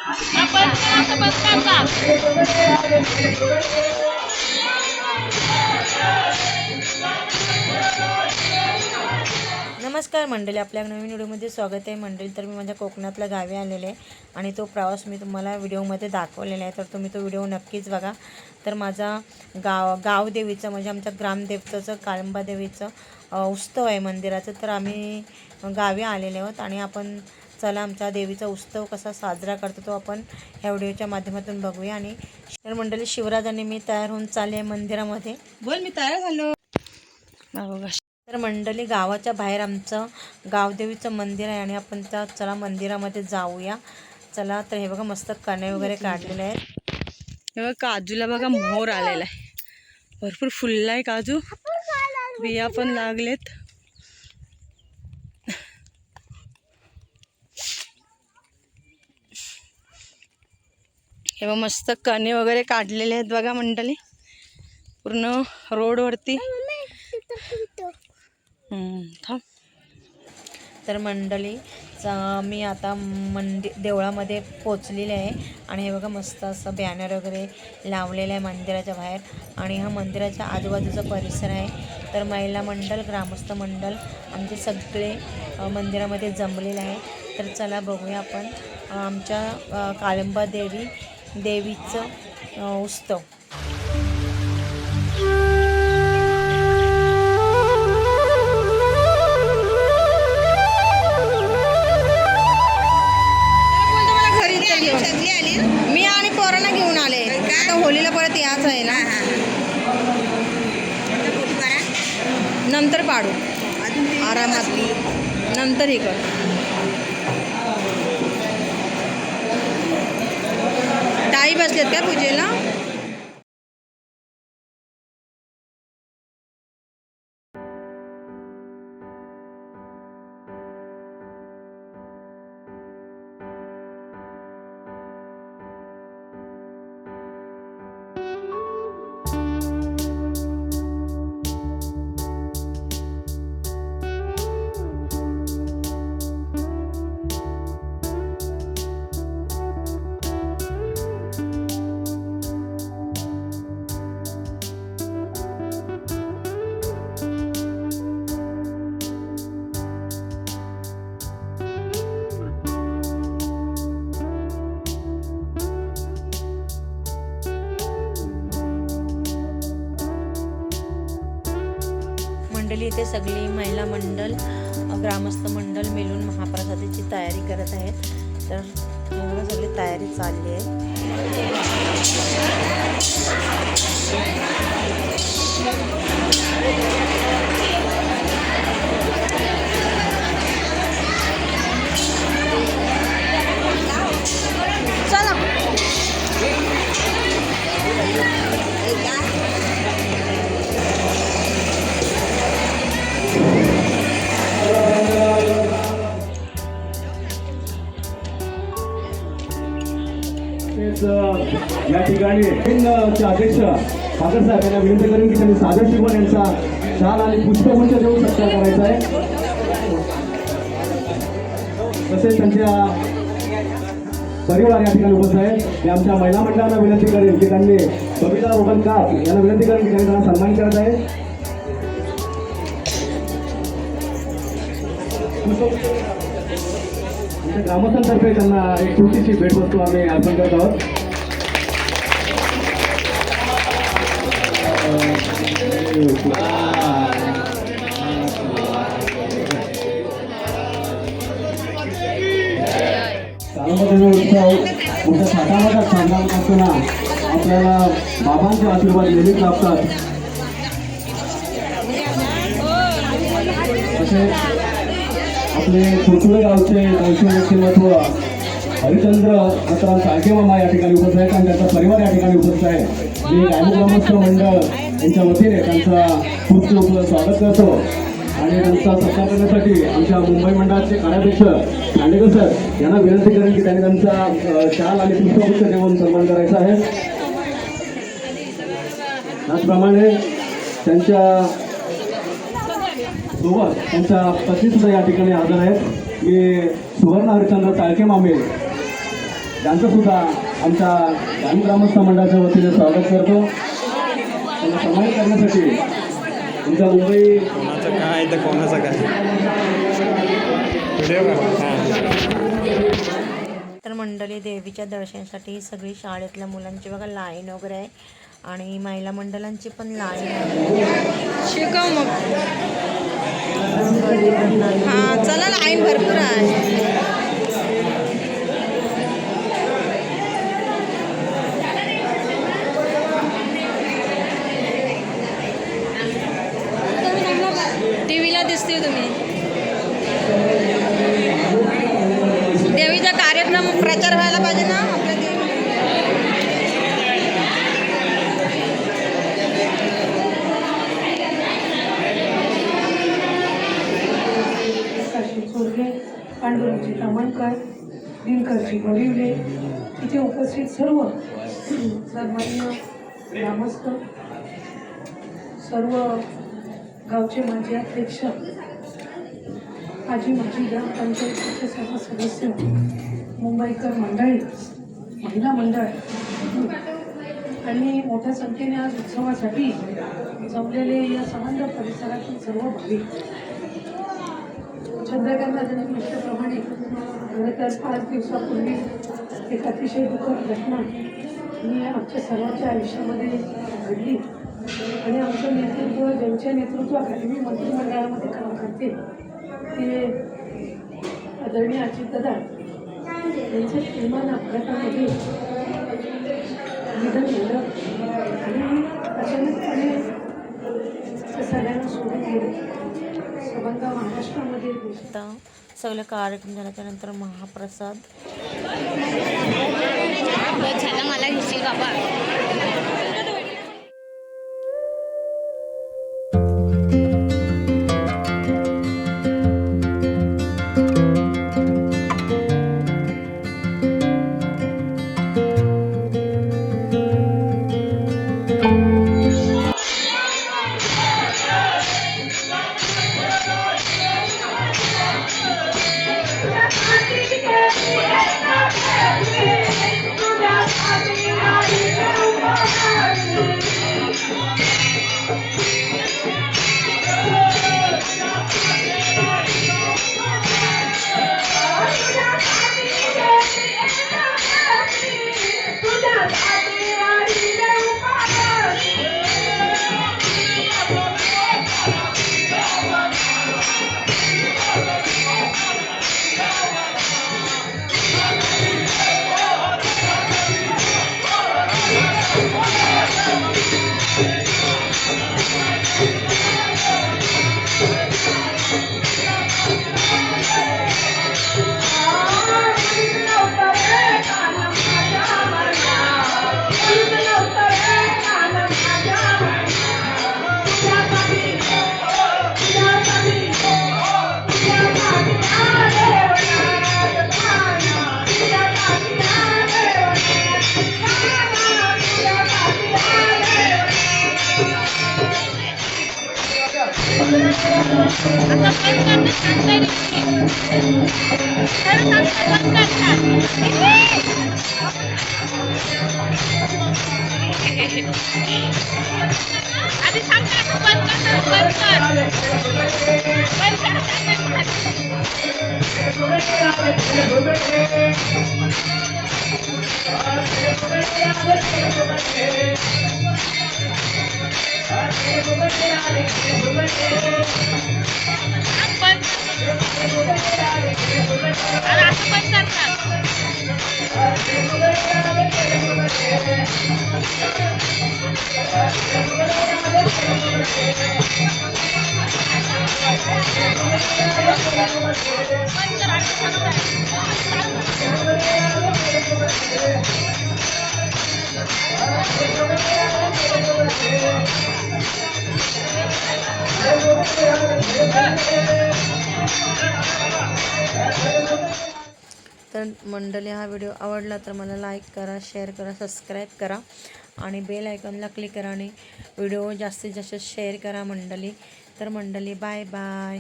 नमस्कार मंडळी, आपल्या नवीन व्हिडिओमध्ये स्वागत आहे मंडळी. तर मी माझ्या कोकणातल्या गावी आलेले आहे आणि तो प्रवास मी तुम्हाला व्हिडिओमध्ये दाखवलेला आहे, तर तुम्ही तो व्हिडिओ नक्कीच बघा. तर माझा गावदेवीचं म्हणजे आमच्या ग्रामदेवतेचं काळंबा देवीचं उत्सव आहे मंदिराचं. तर आम्ही गावी आलेले आहोत आणि आपण चला आमच्या देवीचा उत्सव कसा साजरा करतो तो आपण ह्या व्हिडिओच्या माध्यमातून बघूया. आणि तर मंडळी, शिवराज आणि मी तयार होऊन चालले मंदिरामध्ये. बोल, मी तयार झालो. तर मंडळी, गावाच्या बाहेर आमचं गावदेवीचं मंदिर आहे आणि आपण त्या चला मंदिरामध्ये जाऊया. चला. तर हे बघा, मस्त कणे वगैरे काढलेले आहेत. हे बघा, काजूला बघा मोर आलेला आहे, भरपूर फुलला आहे काजू, बिया पण लागलेत. हे बघा, मस्त कणे वगैरे काढलेले आहेत बघा मंडळी, पूर्ण रोडवरती. तर मंडळी, मी आता देवळामध्ये पोचलेले आहे आणि हे बघा, मस्त असं बॅनर वगैरे लावलेलं आहे मंदिराच्या बाहेर. आणि हा मंदिराच्या आजूबाजूचा परिसर आहे. तर महिला मंडळ, ग्रामस्थ मंडळ आमचे सगळे मंदिरामध्ये जमलेले आहे. तर चला बघूया आपण आमच्या काळंबा देवीचं उत्सव. मी आणि पोरांना घेऊन आले, आता होलीला परत याच आहे ना, नंतर पाडू आरामात, नंतर हे कर. ताई बसलेत का पूजेला? मंडळी, इथे सगळी महिला मंडळ, ग्रामस्थ मंडळ मिळून महाप्रसादाची तयारी करत आहेत. तर सगळी तयारी चालली आहे. या ठिकाणी अध्यक्ष ठाकर साहेब यांना विनंती करेन की त्यांनी सादर शिवण यांचा शाल आणि पुष्पगुच्छ देऊन सत्कार करायचा आहे. तसेच त्यांच्या परिवार या ठिकाणी उपस्थित आहे. मी आमच्या महिला मंडळांना विनंती करेन की त्यांनी बबिता रोहनकार यांना विनंती करेन की त्यांनी त्यांना सन्मान करत आहे. आमच्या ग्रामस्थांतर्फे त्यांना एक छोटीशी भेटवस्तू आम्ही अर्पण करत आहोत. काळंबा उत्सव मोठ्या थाटामाटात साजरा होत असताना आपल्याला बाबांचे आशीर्वाद नेहमीच लाभतात. तसे आपले छोटुळे गावचे वैष्णव व्यक्तिमत्व हरिचंद्र दत्तराम साळके मामा या ठिकाणी उपस्थित आहेत आणि त्यांचा परिवार या ठिकाणी उपस्थित आहे. मी ग्रामस्थ मंडळ यांच्या वतीने त्यांचा खूप खूप स्वागत करतो आणि त्यांचा सत्कार करण्यासाठी आमच्या मुंबई मंडळाचे कार्याध्यक्ष दांडेकर सर यांना विनंती करेन की त्यांनी त्यांचा शाल आणि पुष्पगुच्छ देऊन सन्मान करायचा आहे. त्याचप्रमाणे त्यांच्या सोबत त्यांच्या पत्नी सुद्धा या ठिकाणी हजर आहेत. मी सुवर्ण हरिचंद्र साळके मामे यांचं सुद्धा आमच्या गावी ग्रामस्थ मंडळाच्या वतीने स्वागत करतो. त्यांना सन्मानित करण्यासाठी तुमच्या मुंबई कोणाचं काय तर कोणाचं काय व्हिडिओ तर मंडळी देवीच्या दर्शनासाठी सगळी शाळेतल्या मुलांची बघा लाईन वगैरे आहे आणि महिला मंडळांची पण लाईन आहे. शिकव मग. हां चला, लाईन भरपूर आहे. टीव्हीला दिसते तुम्ही. देवीचा कार्यक्रम प्रचार व्हायला पाहिजे ना आपल्या चोरगे, पांडुरंगजी तामणकर, दिनकरजी बडिवले, इथे उपस्थित सर्व सन्माननीय ग्रामस्थ, सर्व गावचे माजी अध्यक्ष, माजी ग्रामपंचायतीचे सर्व सदस्य, मुंबईकर मंडळी, महिला मंडळ आणि मोठ्या संख्येने आज उत्सवासाठी जमलेले या संबंध परिसरातील सर्व भाविक. चंद्रकांत राजांनी म्हटल्याप्रमाणे खरं तर 5 दिवसापूर्वी एक अतिशय दुःखद घटना ही आमच्या सर्वांच्या आयुष्यामध्ये घडली आणि आमचं नेतृत्व, ज्यांच्या नेतृत्वाखाली मी मंत्रिमंडळामध्ये काम करते ते आदरणीय अजितदादा यांचं विमान अपघातामध्ये निधन झालं आणि अचानकपणे सगळ्यांना सोडून गेले. संबंध महाराष्ट्रामध्ये आता सगळं कार्यक्रम झाल्याच्यानंतर महाप्रसाद. झाला मला घेशील बाबा. तर मंडळी हा व्हिडिओ आवडला तर मला लाईक करा, शेअर करा, सबस्क्राईब करा आणि बेल आयकॉनला क्लिक करा आणि व्हिडिओ जास्तीत जास्त शेअर करा मंडळी. तर मंडळी बाय बाय.